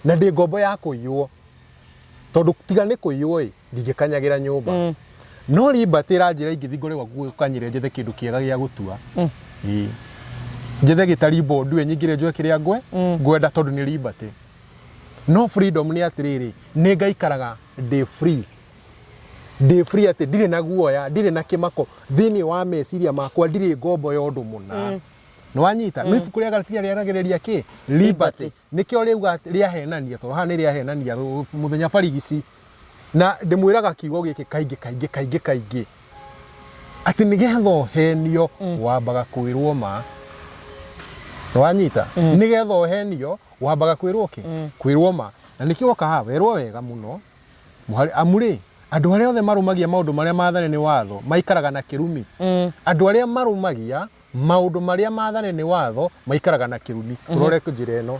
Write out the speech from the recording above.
na ndi ngombo ya kuiywo tondu tiga ni kuiywo ndingikanyagira nyumba no Liberty ranjira ingithi ngore gwaku kanyire njethe kindu kiega gia gutua njethe gitari board nyingire njwe kiria ngwenda tondu ni Liberty no freedom ni atiriri ni ngaikaraga day free ati ndire na guoya ndire na kimako thini wa meciria makwa ndire ngombo ya undu muna no wanyita no ibuku ria gatiria riaragereria ki Liberty nikio riuga riahenania to ha ni riahenania muthenya barigisi na ndimwiraga kiugo giki kaingi ati nigetho henio wambaga kwirwo ma no wanyita nigetho henio wambaga kwirwo ki kwirwo ma na nikio kaha werwo wega muno amuri andu aria othe marumagia maundu maria maathane ni watho maikaraga na kirumi andu aria marumagia maundu maria maathane ni watho maikaraga na kirumi turore njira ino